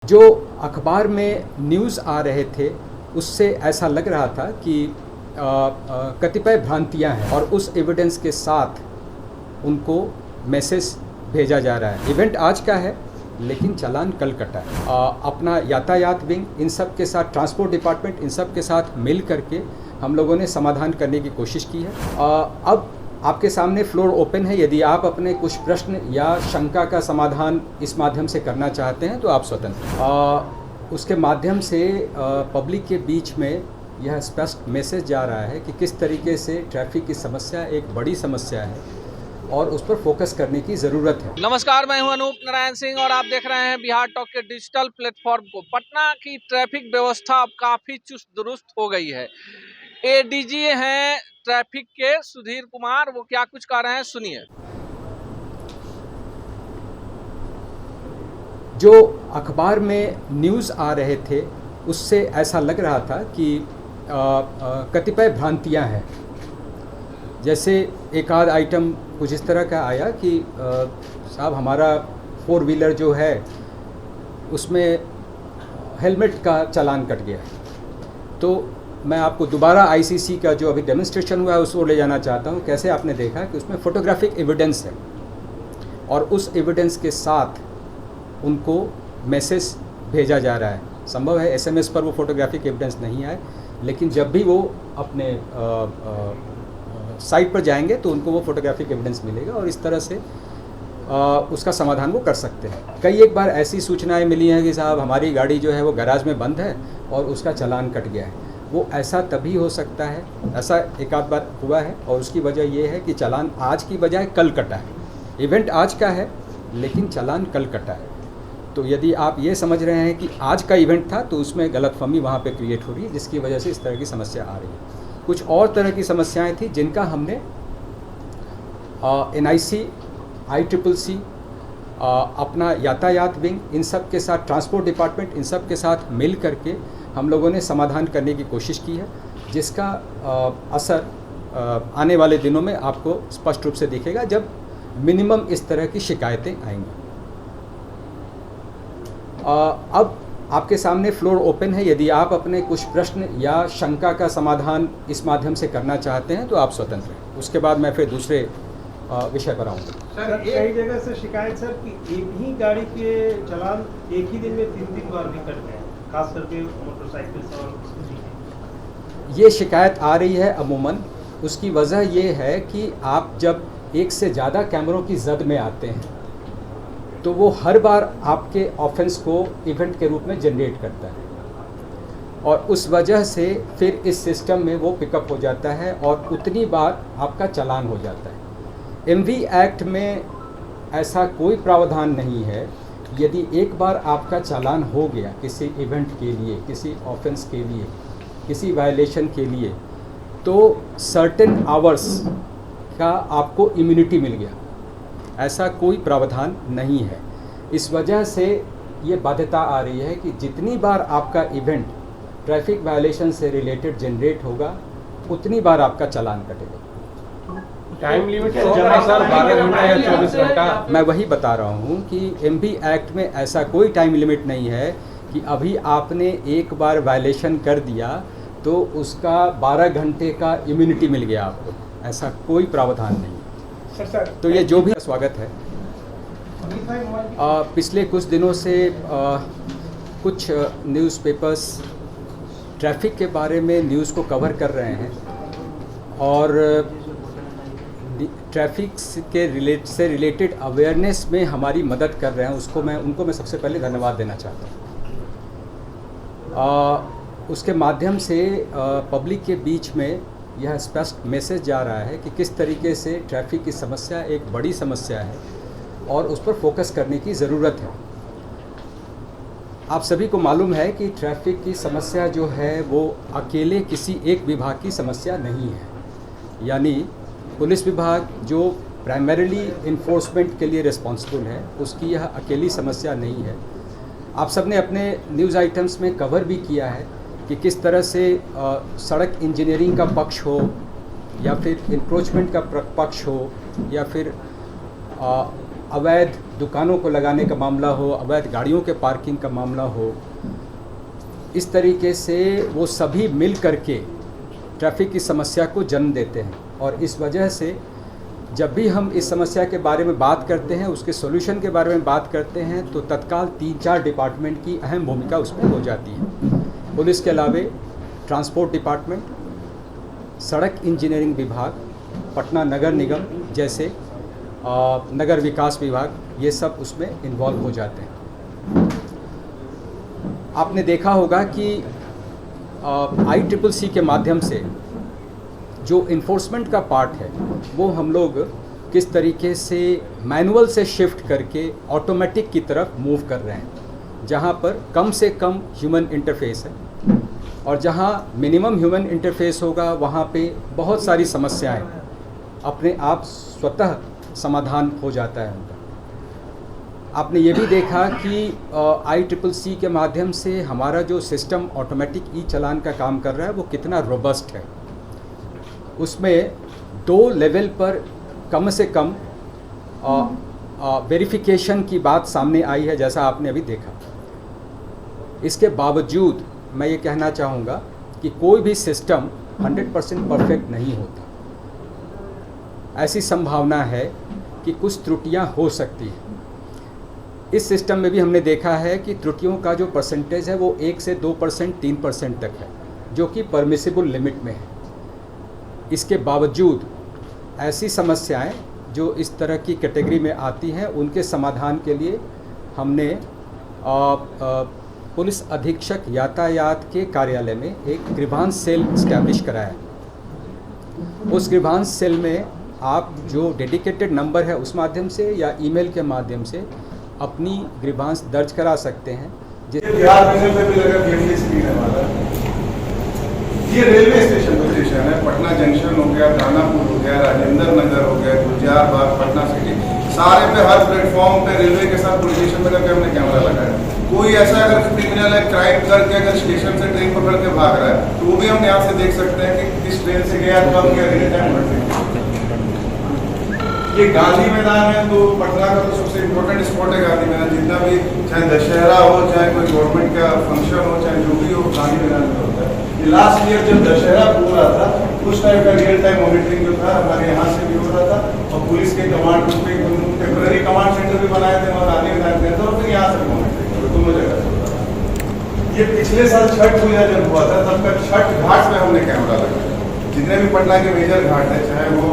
जो अखबार में न्यूज़ आ रहे थे उससे ऐसा लग रहा था कि कतिपय भ्रांतियां हैं और उस एविडेंस के साथ उनको मैसेज भेजा जा रहा है। इवेंट आज का है लेकिन चालान कल कटा है। अपना यातायात विंग इन सब के साथ, ट्रांसपोर्ट डिपार्टमेंट इन सब के साथ मिल करके हम लोगों ने समाधान करने की कोशिश की है। अब आपके सामने फ्लोर ओपन है। यदि आप अपने कुछ प्रश्न या शंका का समाधान इस माध्यम से करना चाहते हैं तो आप स्वतंत्र। उसके माध्यम से पब्लिक के बीच में यह स्पष्ट मैसेज जा रहा है कि किस तरीके से ट्रैफिक की समस्या एक बड़ी समस्या है और उस पर फोकस करने की ज़रूरत है। नमस्कार, मैं हूं अनूप नारायण सिंह और आप देख रहे हैं बिहार टॉक के डिजिटल प्लेटफॉर्म को। पटना की ट्रैफिक व्यवस्था अब काफ़ी चुस्त दुरुस्त हो गई है। एडीजी हैं ट्रैफिक के सुधीर कुमार, वो क्या कुछ कह रहे हैं सुनिए। जो अखबार में न्यूज़ आ रहे थे उससे ऐसा लग रहा था कि कतिपय भ्रांतियां हैं। जैसे एक आध आइटम कुछ इस तरह का आया कि साहब हमारा 4 व्हीलर जो है उसमें हेलमेट का चालान कट गया है। तो मैं आपको दोबारा आईसीसी का जो अभी डेमोन्स्ट्रेशन हुआ है उसको ले जाना चाहता हूँ। कैसे आपने देखा कि उसमें फोटोग्राफिक एविडेंस है और उस एविडेंस के साथ उनको मैसेज भेजा जा रहा है। संभव है एसएमएस पर वो फोटोग्राफिक एविडेंस नहीं आए, लेकिन जब भी वो अपने साइट पर जाएंगे तो उनको वो फोटोग्राफिक एविडेंस मिलेगा और इस तरह से उसका समाधान वो कर सकते हैं। कई एक बार ऐसी सूचनाएं मिली हैं कि साहब हमारी गाड़ी जो है वो गैराज में बंद है और उसका चालान कट गया है। वो ऐसा तभी हो सकता है, ऐसा एक आध बार हुआ है और उसकी वजह ये है कि चालान आज की बजाय कल कटा है। इवेंट आज का है लेकिन चालान कल कटा है। तो यदि आप ये समझ रहे हैं कि आज का इवेंट था तो उसमें गलतफहमी वहाँ पे क्रिएट हो रही है, जिसकी वजह से इस तरह की समस्या आ रही है। कुछ और तरह की समस्याएं थी जिनका हमने एनआईसी, ICCC, अपना यातायात विंग इन सब के साथ, ट्रांसपोर्ट डिपार्टमेंट इन सब के साथ मिल करके हम लोगों ने समाधान करने की कोशिश की है, जिसका असर आने वाले दिनों में आपको स्पष्ट रूप से दिखेगा जब मिनिमम इस तरह की शिकायतें आएंगी। अब आपके सामने फ्लोर ओपन है। यदि आप अपने कुछ प्रश्न या शंका का समाधान इस माध्यम से करना चाहते हैं तो आप स्वतंत्र हैं। उसके बाद मैं फिर दूसरे विषय पर आऊँगा। सर, कई जगह से शिकायत सर कि एक ही गाड़ी के चालान एक ही दिन में 3-3 बार भी कट गए, खास करके मोटरसाइकिल और स्कूटी। ये शिकायत आ रही है अमूमन। उसकी वजह ये है कि आप जब एक से ज़्यादा कैमरों की जद में आते हैं तो वो हर बार आपके ऑफेंस को इवेंट के रूप में जनरेट करता है और उस वजह से फिर इस सिस्टम में वो पिकअप हो जाता है और उतनी बार आपका चालान हो जाता है। MV एक्ट में ऐसा कोई प्रावधान नहीं है। यदि एक बार आपका चालान हो गया किसी इवेंट के लिए, किसी ऑफेंस के लिए, किसी वायलेशन के लिए, तो सर्टेन आवर्स का आपको इम्यूनिटी मिल गया। ऐसा कोई प्रावधान नहीं है। इस वजह से ये बाध्यता आ रही है कि जितनी बार आपका इवेंट ट्रैफिक वायलेशन से रिलेटेड जनरेट होगा उतनी बार आपका चालान कटेगा। टाइम लिमिट सर 12 घंटा या 24 घंटा। मैं वही बता रहा हूँ कि MV एक्ट में ऐसा कोई टाइम लिमिट नहीं है कि अभी आपने एक बार वायलेशन कर दिया तो उसका 12 घंटे का इम्यूनिटी मिल गया आपको। ऐसा कोई प्रावधान नहीं। तो ये जो भी स्वागत है। पिछले कुछ दिनों से कुछ न्यूज़पेपर्स ट्रैफिक के बारे में न्यूज़ को कवर कर रहे हैं और ट्रैफिक के रिलेटेड अवेयरनेस में हमारी मदद कर रहे हैं। उनको मैं सबसे पहले धन्यवाद देना चाहता हूँ। उसके माध्यम से पब्लिक के बीच में यह स्पष्ट मैसेज जा रहा है कि किस तरीके से ट्रैफिक की समस्या एक बड़ी समस्या है और उस पर फोकस करने की ज़रूरत है। आप सभी को मालूम है कि ट्रैफिक की समस्या जो है वो अकेले किसी एक विभाग की समस्या नहीं है। यानी पुलिस विभाग जो प्राइमरीली इन्फोर्समेंट के लिए रिस्पॉन्सिबल है, उसकी यह अकेली समस्या नहीं है। आप सबने अपने न्यूज़ आइटम्स में कवर भी किया है कि किस तरह से सड़क इंजीनियरिंग का पक्ष हो या फिर इंक्रोचमेंट का पक्ष हो या फिर अवैध दुकानों को लगाने का मामला हो, अवैध गाड़ियों के पार्किंग का मामला हो, इस तरीके से वो सभी मिल करके ट्रैफिक की समस्या को जन्म देते हैं। और इस वजह से जब भी हम इस समस्या के बारे में बात करते हैं, उसके सॉल्यूशन के बारे में बात करते हैं, तो तत्काल 3-4 डिपार्टमेंट की अहम भूमिका उसमें हो जाती है। पुलिस के अलावे ट्रांसपोर्ट डिपार्टमेंट, सड़क इंजीनियरिंग विभाग, पटना नगर निगम जैसे नगर विकास विभाग, ये सब उसमें इन्वॉल्व हो जाते हैं। आपने देखा होगा कि ICCC के माध्यम से जो इन्फोर्समेंट का पार्ट है वो हम लोग किस तरीके से मैनुअल से शिफ्ट करके ऑटोमेटिक की तरफ मूव कर रहे हैं, जहां पर कम से कम ह्यूमन इंटरफेस है और जहां मिनिमम ह्यूमन इंटरफेस होगा वहां पे बहुत सारी समस्याएं अपने आप स्वतः समाधान हो जाता है उनका। आपने ये भी देखा कि ICCC के माध्यम से हमारा जो सिस्टम ऑटोमेटिक ई चालान का काम कर रहा है वो कितना रोबस्ट है। उसमें 2 लेवल पर कम से कम वेरिफिकेशन की बात सामने आई है, जैसा आपने अभी देखा। इसके बावजूद मैं ये कहना चाहूँगा कि कोई भी सिस्टम 100% परफेक्ट नहीं होता। ऐसी संभावना है कि कुछ त्रुटियां हो सकती हैं। इस सिस्टम में भी हमने देखा है कि त्रुटियों का जो परसेंटेज है वो 1 से 2%, 3% तक है, जो कि परमिसिबल लिमिट में है। इसके बावजूद ऐसी समस्याएं जो इस तरह की कैटेगरी में आती हैं, उनके समाधान के लिए हमने पुलिस अधीक्षक यातायात के कार्यालय में एक ग्रीवांस सेल इस्टेब्लिश कराया। उस ग्रीवांस सेल में आप जो डेडिकेटेड नंबर है उस माध्यम से या ईमेल के माध्यम से अपनी ग्रीवांस दर्ज करा सकते हैं। बिहार रीजन पे भी लगा BMD स्क्रीन है हमारा। ये रेलवे स्टेशन है, पटना जंक्शन हो गया, दानापुर हो गया, राजेंद्र नगर हो गया, गुलजार बाग, पटना सिटी, सारे पे हर प्लेटफॉर्म पे रेलवे के साथ पुलिस स्टेशन पे जाकर हमने कैमरा लगाया। कोई ऐसा अगर क्रिमिनल है, क्राइम करके अगर स्टेशन से ट्रेन पकड़ के भाग रहा है तो वो भी हम यहाँ से देख सकते हैं कि किस ट्रेन से गया, कब गया, रियल टाइम। ये गांधी मैदान है, तो पटना का तो सबसे इम्पोर्टेंट स्पॉट है गांधी मैदान। जितना भी चाहे दशहरा हो, चाहे कोई गवर्नमेंट का फंक्शन हो, चाहे जो भी हो, गांधी मैदान में होता है। ये लास्ट ईयर जब दशहरा हो रहा था उस टाइम का रियल टाइम मॉनिटरिंग जो था हमारे यहाँ से भी हो रहा था, और पुलिस के कमांड पे टेम्पररी कमांड सेंटर भी बनाए थे वहाँ गांधी मैदान में, और फिर यहाँ से मॉनिटरिंग दोनों जगह। ये पिछले साल छठ पूजा जब हुआ था तब तक छठ घाट पे हमने कैमरा लगाया। जितने भी पटना के मेजर घाट है, चाहे वो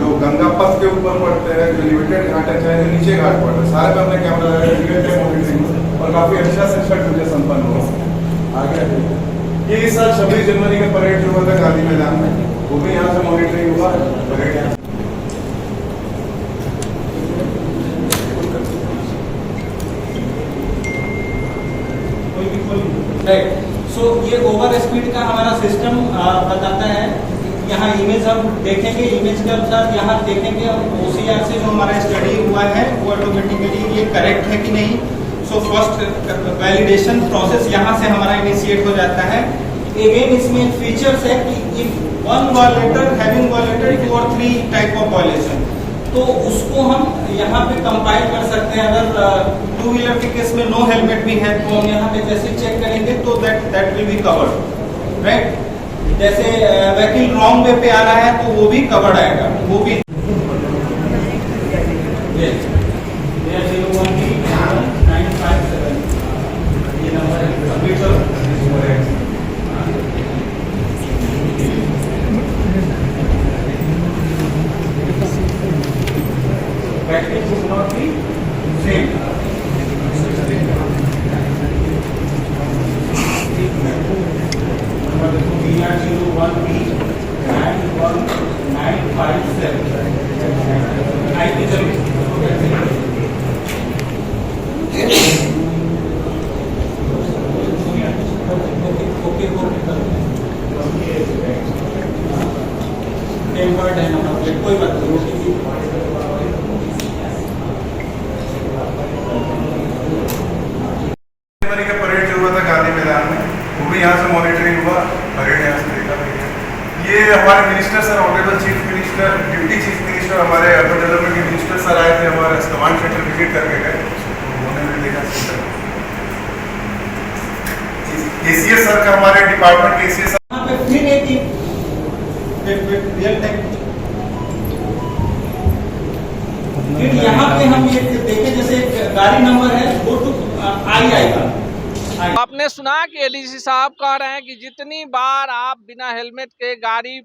जो गंगा पथ के ऊपर पड़ते हैं, जो लिमिटेड घाट है, चाहे जो नीचे घाट पड़ते हैं, सारे पे हमने कैमरा लगाया मॉनिटरिंग, और काफी अच्छा से छठ पूजा संपन्न हुआ। आगे ये इस साल 26 जनवरी का परेड जो हुआ था गांधी मैदान में, वो भी यहाँ से मॉनिटरिंग हुआ। परेड यहाँ सो ये ओवर स्पीड का हमारा सिस्टम बताता है। यहाँ इमेज हम देखेंगे, इमेज के अनुसार यहाँ देखेंगे OCR से जो हमारा स्टडी हुआ है वो ऑटोमेटिकली ये करेक्ट है कि नहीं। सो फर्स्ट वैलिडेशन प्रोसेस यहाँ से हमारा इनिशिएट हो जाता है। अगेन इसमें फीचर्स है कि if one violator having violated 2 और 3 टाइप ऑफ वायलेशन, तो उसको हम यहाँ पे कंपाइल कर सकते हैं। अगर 2 व्हीलर के केस में नो हेलमेट भी है तो हम यहाँ पे जैसे चेक करेंगे तो that will be covered, right. जैसे व्हीकल रॉन्ग वे पे आ रहा है तो वो भी कवर्ड आएगा, वो भी। ये नंबर है। Practice should not be same. Number 301B and 1957. I tempered है नंबर, कोई बात नहीं। का परेड जो हुआ था गांधी मैदान में, वो भी यहाँ से मॉनिटरिंग हुआ। परेड यहाँ से देखा। ये हमारे minister sir, honourable chief minister minister, deputy chief minister हमारे अर्बन डेवलपमेंट के मिनिस्टर सर आए थे, हमारा कमांड सेंटर विजिट करके गए, उन्होंने भी देखा सेंटर। एसीएस सर का हमारे डिपार्टमेंट के एसीएस यहाँ पे फिर एक रियल टाइम, फिर यहाँ पे हम ये देखें जैसे गाड़ी नंबर है वो तो आई आएगा। आपने सुना कि एडीसी साहब कह रहे हैं कि जितनी बार आप बिना हेलमेट के गाड़ी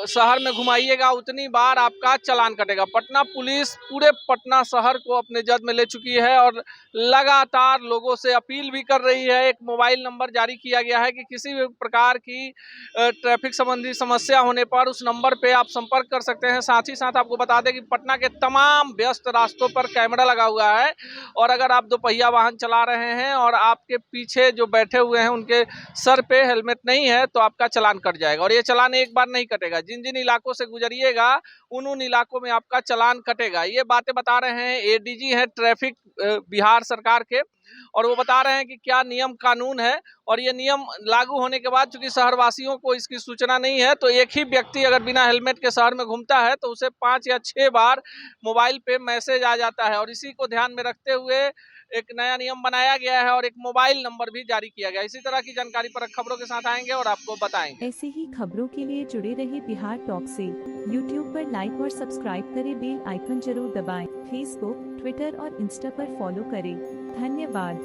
शहर में घुमाइएगा उतनी बार आपका चालान कटेगा। पटना पुलिस पूरे पटना शहर को अपने जद में ले चुकी है और लगातार लोगों से अपील भी कर रही है। एक मोबाइल नंबर जारी किया गया है कि किसी भी प्रकार की ट्रैफिक संबंधी समस्या होने पर उस नंबर पे आप संपर्क कर सकते हैं। साथ ही साथ आपको बता दें कि पटना के तमाम व्यस्त रास्तों पर कैमरा लगा हुआ है और अगर आप दोपहिया वाहन चला रहे हैं और आपके पीछे जो बैठे हुए हैं उनके सर पे हेलमेट नहीं है तो आपका चालान कट जाएगा और ये चालान एक बार नहीं कटेगा। जिन जिन इलाकों से गुजरिएगा उन इलाकों में आपका चालान कटेगा। ये बातें बता रहे हैं एडीजी हैं ट्रैफिक बिहार सरकार के और वो बता रहे हैं कि क्या नियम कानून है और ये नियम लागू होने के बाद चूंकि शहरवासियों को इसकी सूचना नहीं है तो एक ही व्यक्ति अगर बिना हेलमेट के शहर में घूमता है तो उसे 5 या 6 बार मोबाइल पे मैसेज आ जाता है और इसी को ध्यान में रखते हुए एक नया नियम बनाया गया है और एक मोबाइल नंबर भी जारी किया गया है। इसी तरह की जानकारी पर खबरों के साथ आएंगे और आपको बताएंगे। ऐसे ही खबरों के लिए जुड़े रहे बिहार टॉक से। यूट्यूब पर लाइक और सब्सक्राइब करें, बेल आइकन जरूर दबाएं। फेसबुक, ट्विटर और इंस्टा पर फॉलो करें। धन्यवाद।